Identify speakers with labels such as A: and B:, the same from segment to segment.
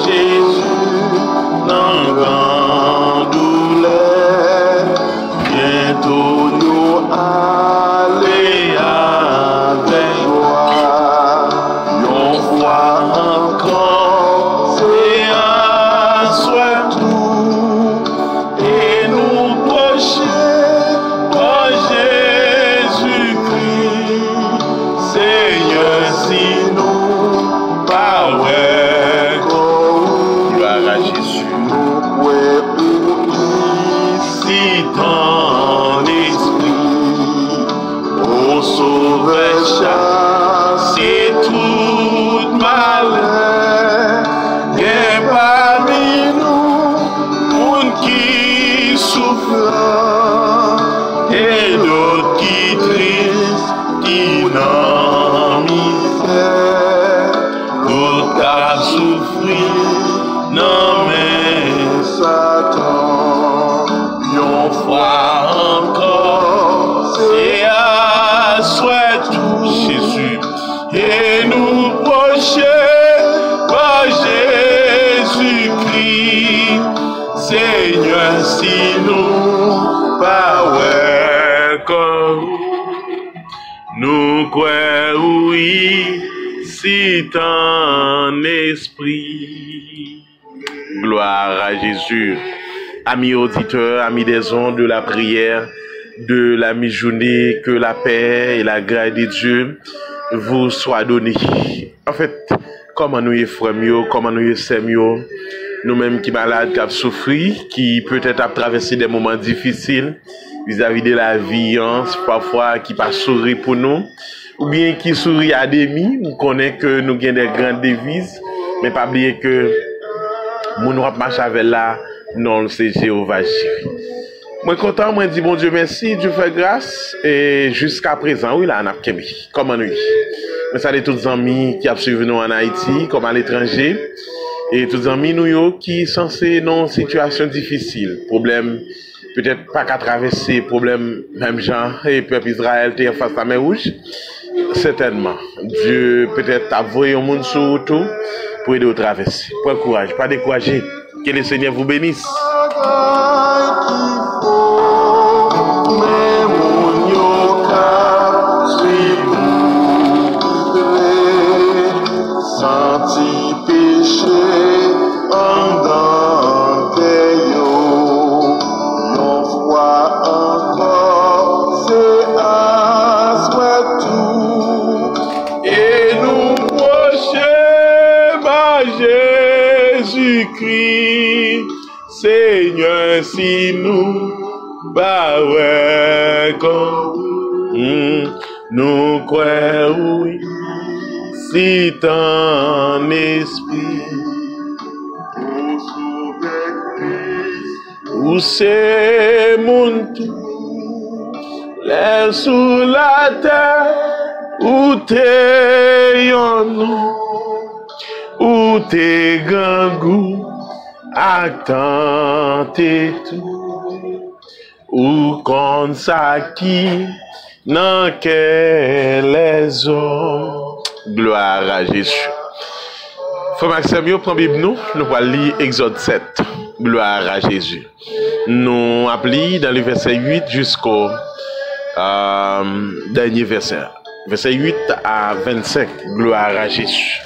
A: Jésus, dans grande douleur, bientôt nous aller avec joie. Yon fois encore, c'est un soir tout, et nous procher par Jésus-Christ. Seigneur, si nous pas ouais, gloire à Jésus, ici ton esprit, au sauveur chasser tout malheur, et parmi nous, monde qui souffre, et d'autres qui tristes, qui n'en misère, d'autres à souffrir, non mais Satan, yon fois encore, c'est à souhait tout Jésus, et nous procher par Jésus-Christ. Seigneur, si nous pas ouais comme nous croyons oui, si ton esprit. Gloire à Jésus. Amis auditeurs, amis des ondes de la prière, de la mi-journée, que la paix et la grâce de Dieu vous soient données. En fait, comment nous y frères, comment nous y sœurs, nous-mêmes qui malades, qui souffrent, qui peut-être ont traversé des moments difficiles vis-à-vis de la vie, parfois qui pas sourire pour nous, ou bien qui sourit à demi, on connaît que nous avons des grandes devises, mais pas oublier que mon marche avec là, non, c'est Jéhovah Jireh. Moi content, moi dis bon Dieu merci, Dieu fait grâce, et jusqu'à présent, oui là, on a kémi, comment nous. Mais ça, les tous les amis qui ont suivi nous en Haïti, comme à l'étranger, et tous les amis nous qui sont censés dans une situation difficile, problème peut-être pas qu'à traverser, problème même genre, et peuple Israël était face à la mer rouge, certainement. Dieu peut-être a envoyé un monde sur tout pour aider au traverser. Pas courage, pas décourager. Que le Seigneur vous bénisse.
B: Senti péché en dans yon fois encore, c'est à souhait tout,
A: Et nous procher par Jésus-Christ, Seigneur, si nous bah ouais comme nous croyons oui, si ton esprit ou c'est mon tout, l'air sous la terre, ou t'es yon, ou t'es gangou, attendez tout, ou kon sa qui, nan que les hommes. Gloire à Jésus. Frère Maxime, prend Bible nous allons lire Exode 7. Gloire à Jésus. Nous appelons dans le verset 8 jusqu'au dernier verset. Verset 8 à 25. Gloire à Jésus.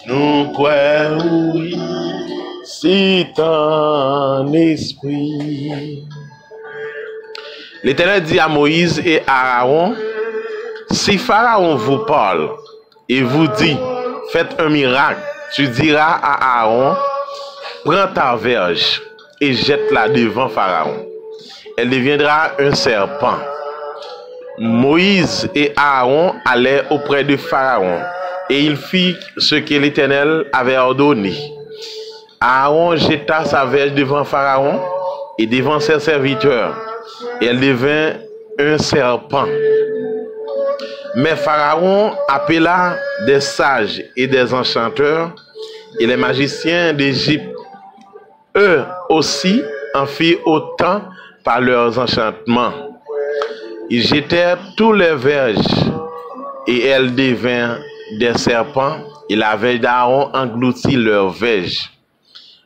A: Nous croyons oui, si ton esprit. L'Éternel dit à Moïse et à Aaron, si Pharaon vous parle et vous dit, faites un miracle, tu diras à Aaron, prends ta verge et jette-la devant Pharaon. Elle deviendra un serpent. Moïse et Aaron allaient auprès de Pharaon et il fit ce que l'Éternel avait ordonné. Aaron jeta sa verge devant Pharaon et devant ses serviteurs. Et elle devint un serpent. Mais Pharaon appela des sages et des enchanteurs et les magiciens d'Égypte. Eux aussi en firent autant par leurs enchantements. Ils jetèrent tous les verges et elles devinrent des serpents et la verge d'Aaron engloutit leur verge.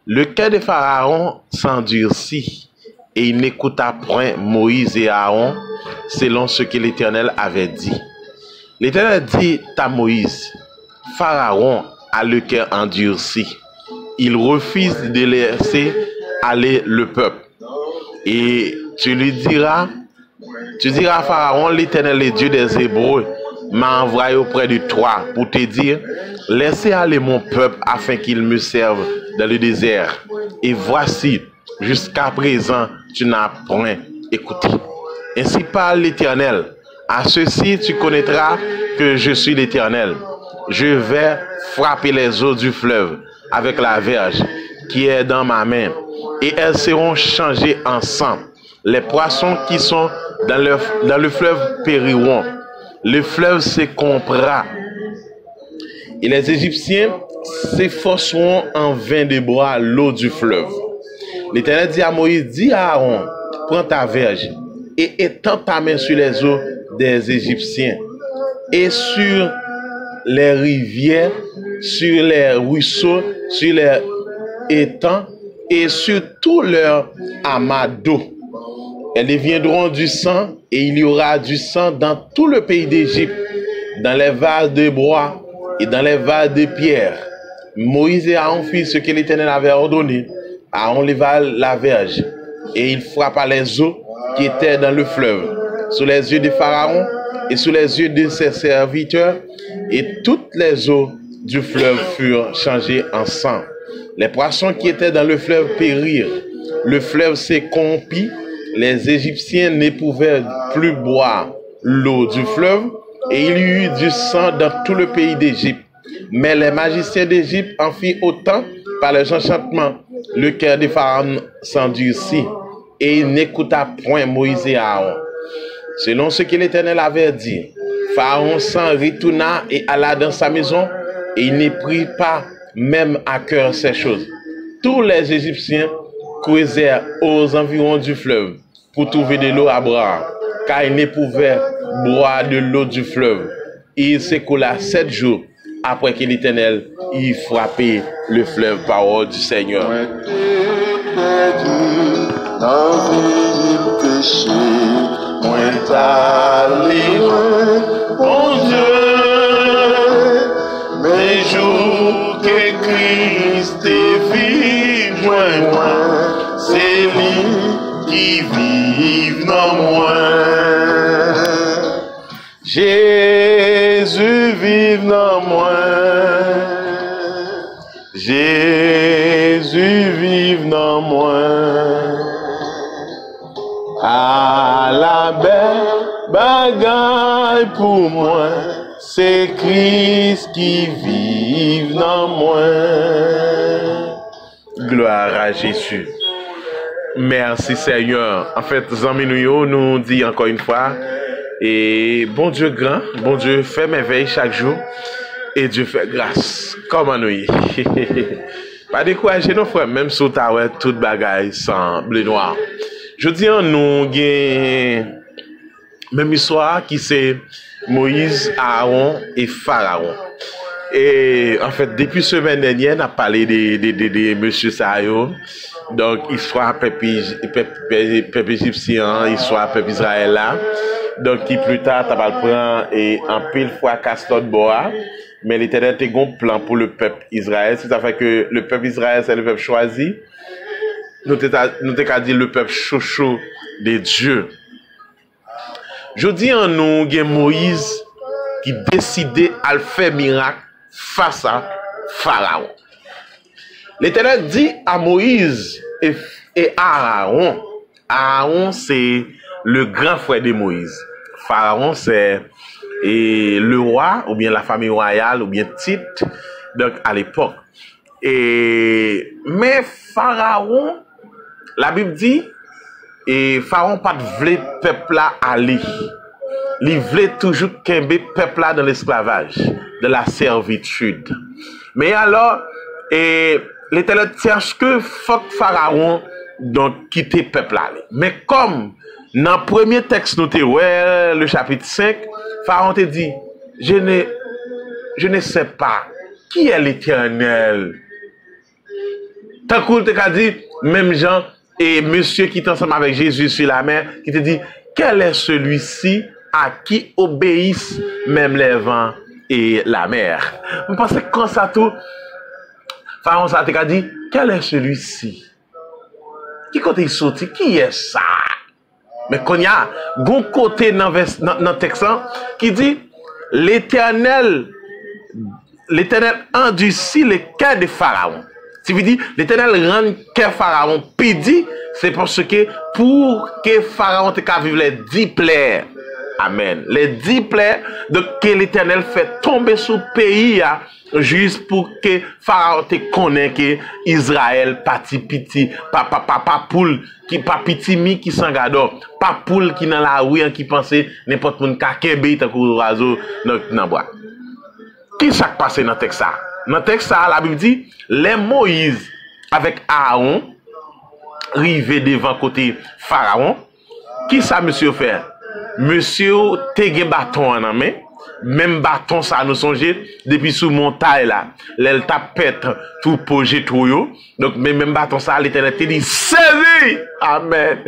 A: Le cœur de Pharaon s'endurcit et il n'écouta point Moïse et Aaron selon ce que l'Éternel avait dit. L'Éternel dit à Moïse, Pharaon a le cœur endurci. Il refuse de laisser aller le peuple. Et tu diras à Pharaon, l'Éternel, le Dieu des Hébreux, m'a envoyé auprès de toi pour te dire, laissez aller mon peuple afin qu'il me serve dans le désert. Et voici, jusqu'à présent, tu n'as point écouté. Ainsi parle l'Éternel. À ceci, tu connaîtras que je suis l'Éternel. Je vais frapper les eaux du fleuve avec la verge qui est dans ma main, et elles seront changées en sang. Les poissons qui sont dans le fleuve périront. Le fleuve s'écompera. Et les Égyptiens s'efforceront en vain de boire l'eau du fleuve. L'Éternel dit à Moïse, dis à Aaron, prends ta verge et étends ta main sur les eaux des Égyptiens et sur les rivières, sur les ruisseaux, sur les étangs et sur tout leur amas d'eau. Elles deviendront du sang et il y aura du sang dans tout le pays d'Égypte, dans les vases de bois et dans les vases de pierre. Moïse et Aaron firent ce que l'Éternel avait ordonné. Aaron leva la verge et il frappa les eaux qui étaient dans le fleuve, sous les yeux de Pharaon et sous les yeux de ses serviteurs, et toutes les eaux du fleuve furent changées en sang. Les poissons qui étaient dans le fleuve périrent. Le fleuve s'écompit. Les Égyptiens ne pouvaient plus boire l'eau du fleuve, et il y eut du sang dans tout le pays d'Égypte. Mais les magiciens d'Égypte en firent autant par les enchantements. Le cœur de Pharaon s'endurcit, et il n'écouta point Moïse et Aaron. Selon ce que l'Éternel avait dit, Pharaon s'en retourna et alla dans sa maison, et il ne prit pas même à cœur ces choses. Tous les Égyptiens creusèrent aux environs du fleuve pour trouver de l'eau à boire, car ils ne pouvaient boire de l'eau du fleuve. Et il s'écoula 7 jours après que l'Éternel y frappé le fleuve, parole du Seigneur.
B: Mon Dieu, mes jours que Christ vit, moi, c'est lui qui vit dans moi. Jésus vive dans moi. Jésus vive dans moi. À la belle bagaille pour moi, c'est Christ qui vive dans moi.
A: Gloire à Jésus. Merci Seigneur. En fait, Zami nous dit encore une fois, et bon Dieu grand, bon Dieu fait merveille chaque jour, et Dieu fait grâce. Comment nous y? Pas décourager nos frères, même si tu as toute bagaille sans bleu noir. Je dis en nous, même histoire qui c'est Moïse, Aaron et Pharaon. Et en fait, depuis semaine dernière, on a parlé de monsieur Sayo. Donc, histoire peuple égyptien, histoire peuple Israël là. Donc, qui plus tard, tu vas le prendre et en pile fois Castor Boa. Mais l'Éternel a un plan pour le peuple Israël. C'est ça fait que le peuple Israël, c'est le peuple choisi. Nous t'avons dit le peuple chouchou de Dieu. Je dis en nous, il y a Moïse qui décidait à faire miracle face à Pharaon. L'Éternel dit à Moïse et à Aaron. Aaron, c'est le grand frère de Moïse. Pharaon, c'est le roi, ou bien la famille royale, ou bien titre, donc à l'époque. Mais Pharaon, la Bible dit, et Pharaon pas voulait peuple là aller. Il voulait toujours qu'un peuple là dans l'esclavage, de la servitude. Mais alors, l'Éternel cherche que faut que Pharaon donc quitter le peuple là. Mais comme dans le premier texte, nous le chapitre 5, Pharaon te dit, je je ne sais pas qui est l'Éternel. Tant qu'on t'a dit, même Jean et monsieur qui est ensemble avec Jésus sur la mer, qui te dit, quel est celui-ci à qui obéissent même les vents et la mer? Vous pensez quand ça tout, Pharaon ça t'a dit, quel est celui-ci? Qui côté il sorti? Qui est ça? Mais quand il y a un côté dans le texte qui dit, l'Éternel endurcit le cœur de Pharaon. Si vous dites, l'Éternel rend cœur Pharaon pidi, c'est parce que pour que Pharaon te vivre les 10 plaies. Amen. Les 10 plaies que l'Éternel fait tomber sur le pays, juste pour que Pharaon te connaisse que Israël parti petit, pas poule qui pas petit mi qui s'engado, pas poule qui dans la rue qui pensait n'importe monde kakebe tant que oiseau dans bois. Qui s'est passé dans le texte ça? Dans le texte ça, la Bible dit, les Moïse avec Aaron rivé devant côté Pharaon. Qui ça monsieur fait? Monsieur te gen bâton en main. Même bâton ça nous songe depuis sous montagne là. L'elle tapette tout projet tout yo. Donc même bâton ça l'Éternel te dit saisi. Amen.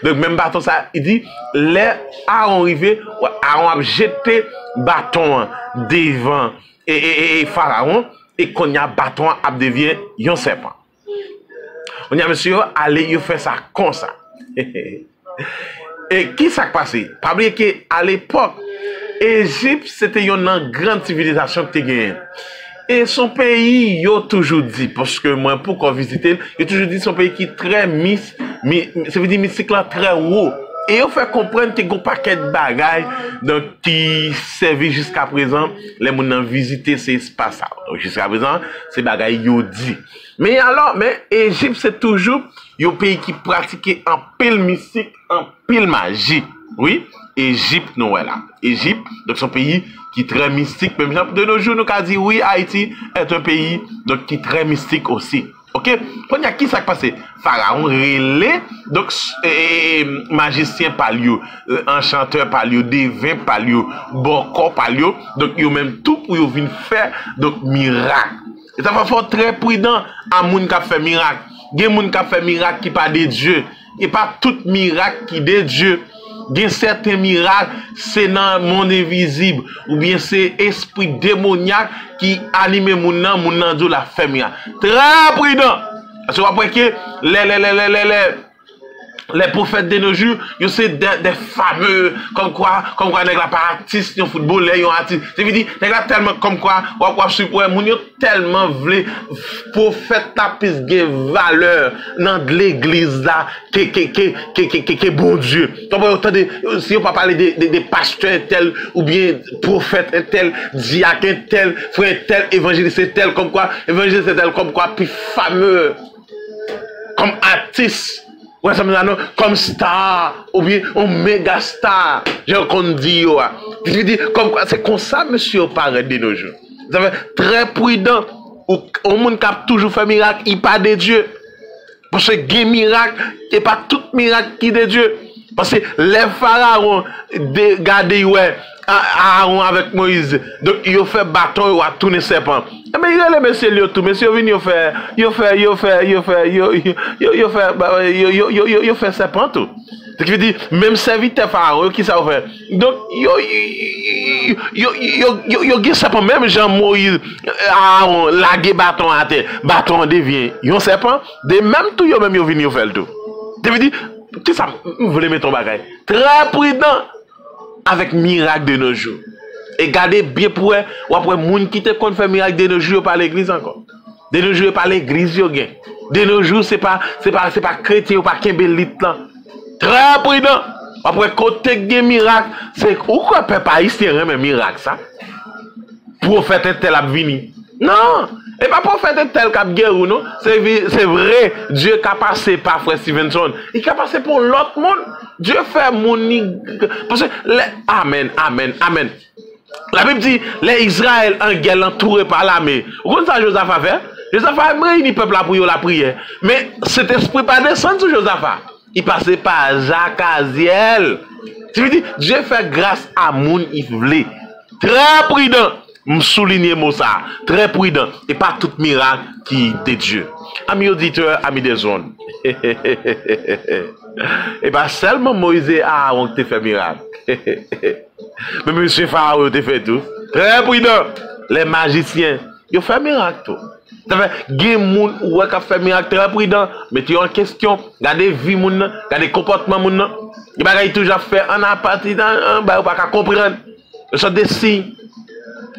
A: Donc même bâton ça il dit les Aaron rivé, Aaron a jeté bâton devant et Pharaon et qu'on y a bâton a devient un serpent. On y a monsieur allez il fait ça comme ça. Et qui s'est passé? Pas oublier qu'à l'époque, Égypte, c'était une grande civilisation que tu gagné. Et son pays, il a toujours dit, parce que moi, pour visiter, il a toujours dit son pays qui est très ça veut dire mystique là, très haut. Et il fait comprendre que y a un paquet de bagailles donc, qui servent jusqu'à présent, les gens ont visité ces espaces. Donc jusqu'à présent, ces bagailles, ils ont dit. Mais alors, Égypte, c'est toujours un pays qui pratique en pile mystique, en pile magie. Oui, Égypte, nous là. Égypte, donc son pays qui est très mystique. Même de nos jours, nous avons dit oui, Haïti est un pays donc, qui est très mystique aussi. Ok? Quand il y a qui s'est passé? Pharaon relé, donc magicien palio, enchanteur palio, devin palio, boko palio, donc ils ont même tout pour venir faire donc miracle. Et ça va faire très prudent à moun qui fait miracle. Il y a moun qui fait miracle qui pas de Dieu. Et pas tout miracle qui de Dieu. Il y a certains miracles, c'est dans le monde invisible. Ou bien c'est esprit démoniaque qui anime moun nan Dieu la fait miracle. Très prudent. Parce que après que les prophètes de nos jours, ils sont des fameux, comme quoi, nèg la pas artiste, yon football, yon artiste. Ça veut dire, nèg la tellement, comme quoi, moun yon tellement vle, prophète la pis gen valeur, dans l'église là, que bon Dieu. Donc, si on pas parler des pasteurs tel, ou bien prophète tel, diacre tel, frère tel, évangéliste tel, comme quoi, évangéliste tel, comme quoi, puis fameux, comme artiste. Ouais, ça me dit comme star, ou bien un méga star. J'ai qu'on dit, je dis, comme quoi, c'est comme ça, monsieur, paraît de nos jours. Vous savez, très prudent, au monde qui a toujours fait miracle, il pas de Dieu. Parce que il y a miracle, et pas tout miracle qui est de Dieu. Parce que les pharaons, regardez, ouais, Aaron avec Moïse, donc ils ont fait bâton, ils ont tourné serpent. Mais il y a les messieurs, tout, messieurs viennent, ils ont fait serpent tout. Ce qui veut dire, même serviteur pharaon, qui ça fait? Donc, ils ont serpent, même Jean-Moïse, Aaron, lagué bâton à terre, bâton devient, ils ont serpent, de même tout, ils ont venu faire tout. Ce qui veut dire, qui ça, vous voulez mettre ton bagage? Très prudent avec miracle de nos jours. Et gardez bien pour eux, ou après, moun qui te compte faire miracle de nos jours par l'église encore. De nos jours, par l'église, yo gen. De nos jours, c'est pas chrétien ou pas kembelit là. Très prudent. Après, côté gen miracle, c'est ou quoi peuple haïtien remet miracle ça? Prophète tel a vini. Non! Et pas prophète tel cap guerre ou non? C'est vrai, Dieu qui a passé par Frère Stevenson. Il a passé pour l'autre monde. Dieu fait mon... Parce que... Amen, amen, amen. La Bible dit, les Israël en guerre entourés par l'armée. Vous comprenez ça, Josaphat a fait? Josaphat a réuni le peuple pour la prière. Mais cet esprit pas descendre sur Josaphat. Il passait par Jacques Aziel. Tu veux dire, Dieu fait grâce à moun il voulait. Très prudent. me souligner mot ça, très prudent, et pas tout miracle qui est de Dieu. Amis auditeurs, amis des zones. Et pas seulement Moïse et Aaron qui fait miracle. Mais monsieur Pharaon te fait tout. Très prudent. Les magiciens, ils ont fait miracle tout. Ça fait, il y a des gens qui ont fait miracle très prudent, mais tu as en question, regardez vie, regardez comportement, il y a toujours fait en aparté, on ne peut pas comprendre. Ce sont des signes.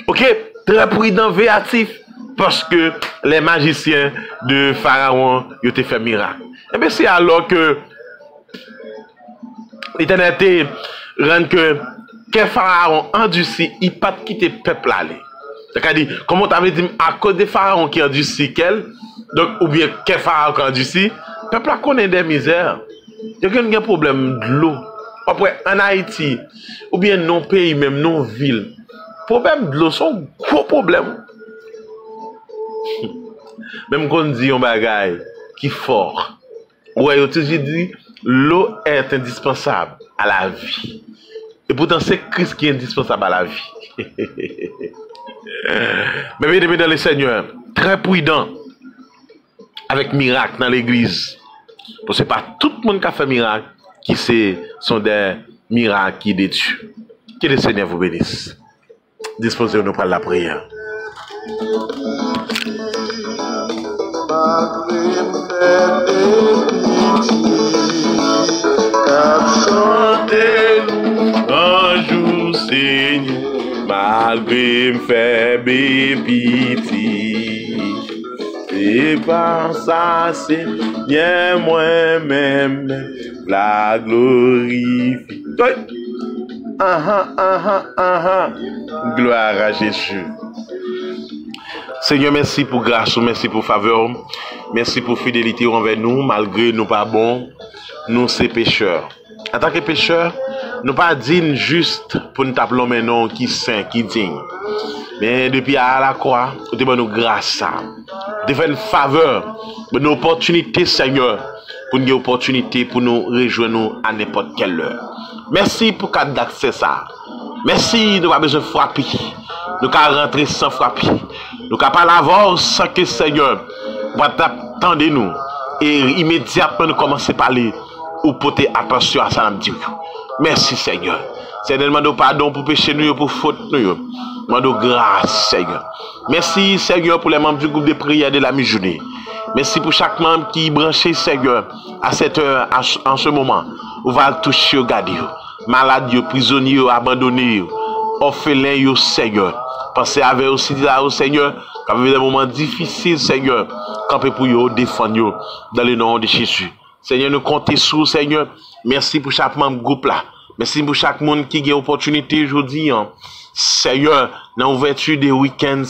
A: Ok? Très prudent, véatif, parce que les magiciens de Pharaon, ils ont fait miracle. Et bien c'est alors que l'éternité rend que Pharaon endurci, il n'a pas quitté le peuple aller. C'est-à-dire, comme on t'avait dit, à cause de Pharaon qui endurci quel, donc, ou bien que Pharaon qui endurci, le peuple connaît des misères. Il y a un problème de l'eau. Après, en Haïti, ou bien non pays, même non ville, problème de l'eau, c'est un gros problème. Même quand on dit un bagage qui est fort, ouais, on toujours dit, l'eau est indispensable à la vie. Et pourtant, c'est Christ qui est indispensable à la vie. Mais bien, dans le Seigneur, très prudent avec miracle dans l'église. Parce que ce n'est pas tout le monde qui a fait miracle qui sont des miracles qui de Dieu. Que le Seigneur vous bénisse. Disposez-nous pour la prière. Chantez-nous un jour, Seigneur, malgré me faible pitié. Et par ça, Seigneur, moi-même, la glorifie. Gloire à Jésus. Seigneur, merci pour grâce, merci pour faveur, merci pour fidélité envers nous, malgré nous pas bons, nous c'est pécheurs. En tant que pécheurs, nous pas dignes juste pour nous appeler maintenant qui saint, qui digne. Mais depuis à la croix, nous avons nous grâce, nous avons une faveur, une opportunité, Seigneur, pour une opportunité pour nous rejoindre à n'importe quelle heure. Merci pour cadre d'accès ça. Merci, nous avons besoin de frapper. Nous avons rentrer sans frapper. Nous avons pas l'avance sans que Seigneur attendez-nous. Et immédiatement nous commençons à parler ou porter attention à ça. Merci Seigneur. Seigneur, demande pardon pour péché nous, pour faute nous. Demande grâce Seigneur. Merci Seigneur pour les membres du groupe de prière de la mi-journée. Merci pour chaque membre qui est branché Seigneur à cette heure, en ce moment. On va toucher, regarder. Malade, prisonnier, abandonné, orphelin, Seigneur. Pensez avec aussi là au Seigneur, quand vous avez des moments difficiles, Seigneur, campez pour vous, défendre dans le nom de Jésus. Seigneur, nous comptons sur Seigneur. Merci pour chaque membre groupe là. Merci pour chaque monde qui a l'opportunité aujourd'hui. Seigneur, dans l'ouverture des week-ends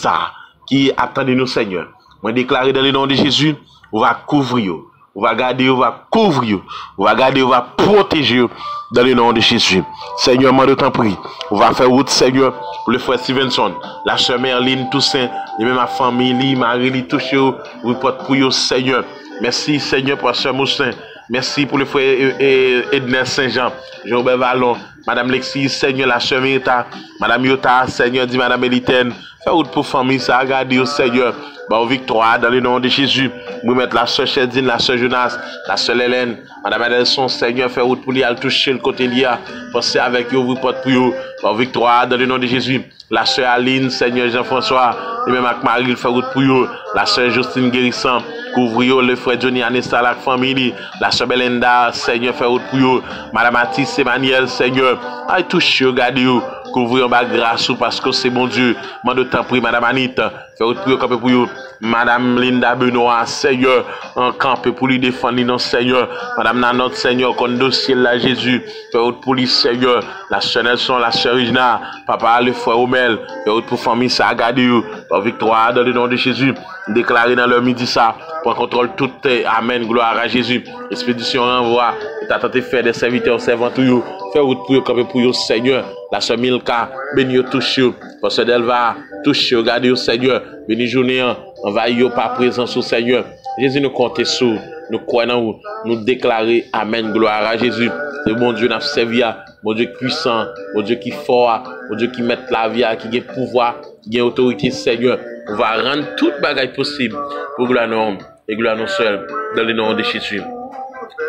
A: qui attendent nous, Seigneur. Moi déclarer dans le nom de Jésus, on va couvrir. On va garder, on va couvrir, on va garder, on va protéger dans le nom de Jésus. Seigneur, moi de t'en prie, on va faire route, Seigneur, pour le frère Stevenson, la sœur Merline Toussaint, et même ma famille, Marie, touché, vous porte pour vous, Seigneur. Merci, Seigneur, pour la sœur Moussin. Merci pour le frère Edner Saint-Jean, Jean-Robert Vallon, Madame Lexis, Seigneur, la sœur Mérita, Madame Yota, Seigneur, dit Madame Elitaine. Faire route pour famille, ça, regardez, Seigneur. Bon, victoire dans le nom de Jésus. Nous mettre la sœur Chedine, la sœur Jonas, la sœur Hélène, Madame Adelson, Seigneur, fait route pour lui, aller toucher le côté lia. Pensez avec vous, vous porte pour vous. Bon, victoire dans le nom de Jésus. La sœur Aline, Seigneur Jean-François, et même avec Marie, il fait route pour vous. La sœur Justine Guérissant, couvrir le frère Johnny Anessa, la famille. La sœur Belinda, Seigneur, fait route pour vous. Madame Mathis Emmanuel, Seigneur, allez toucher, regardez vous. Couvrir ma grâce parce que c'est mon Dieu. Moi de temps prie, Madame Anita, fait route pour vous, pour vous. Madame Linda Benoît, Seigneur, en camp pour lui défendre, non, Seigneur. Madame Nanot, Seigneur, qu'on dossier là, Jésus, fait route pour lui, Seigneur. La sœur Nelson, la sœur Regina, papa, le frère Omel, fait route pour famille, ça a gardé, pour victoire dans le nom de Jésus. Déclaré dans leur midi ça, pour contrôle tout, amen, gloire à Jésus. Expédition renvoi, t'as tenté faire des serviteurs servants tout you. Fait route pour camper pour vous, Seigneur. La sœur Milka, béni touche, parce que Delva, touche, regardez, Seigneur. Béni journée, envahis par présence au Seigneur. Jésus nous compte sur, nous croyons, nous déclarer, amen, gloire à Jésus. C'est mon Dieu, nous servi, mon Dieu puissant, mon Dieu qui fort, mon Dieu qui met la vie, qui a pouvoir gain autorité, Seigneur. On va rendre toute bagaille possible pour gloire non et gloire non seul dans le nom de Jésus.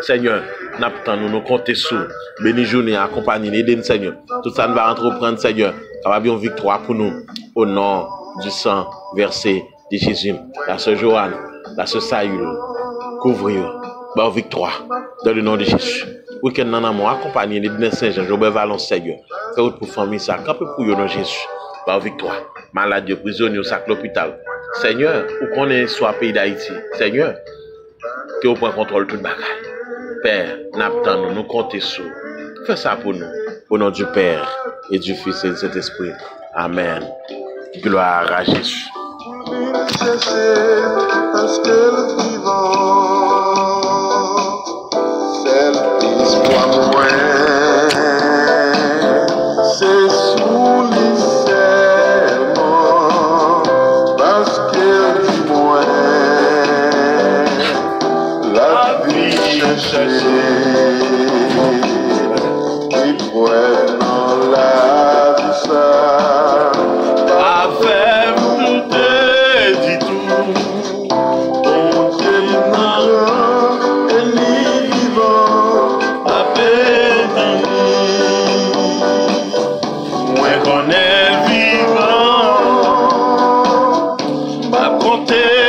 A: Seigneur, nous comptons sur béni journée, accompagner, aider Seigneur. Tout ça nous va entreprendre, Seigneur. Capable une victoire pour nous. Au nom du sang versé de Jésus. La sœur Joanne, la sœur Saül, couvrir, bonne victoire dans le nom de Jésus. Week-end nan amour, accompagner les Saint-Jean, Jobert Valence, Seigneur. Fais autre pour famille, ça, camper pour eux dans Jésus. Bonne victoire. Malade, prisonnier, au sac l'hôpital. Seigneur, où qu'on est soit pays d'Haïti. Seigneur, que vous prenez contrôle de toute bagaille. Père, n'attendons nous compter sur. Fais ça pour nous. Au nom du Père et du Fils et du Saint-Esprit. Amen. Gloire à Jésus.
B: Parce que le vivant, c'est l'histoire moins, c'est sous les serments, parce que du moins, la vie cherchée, il pourrait dans la vie ça.
A: Qu'on est vivant, à compter.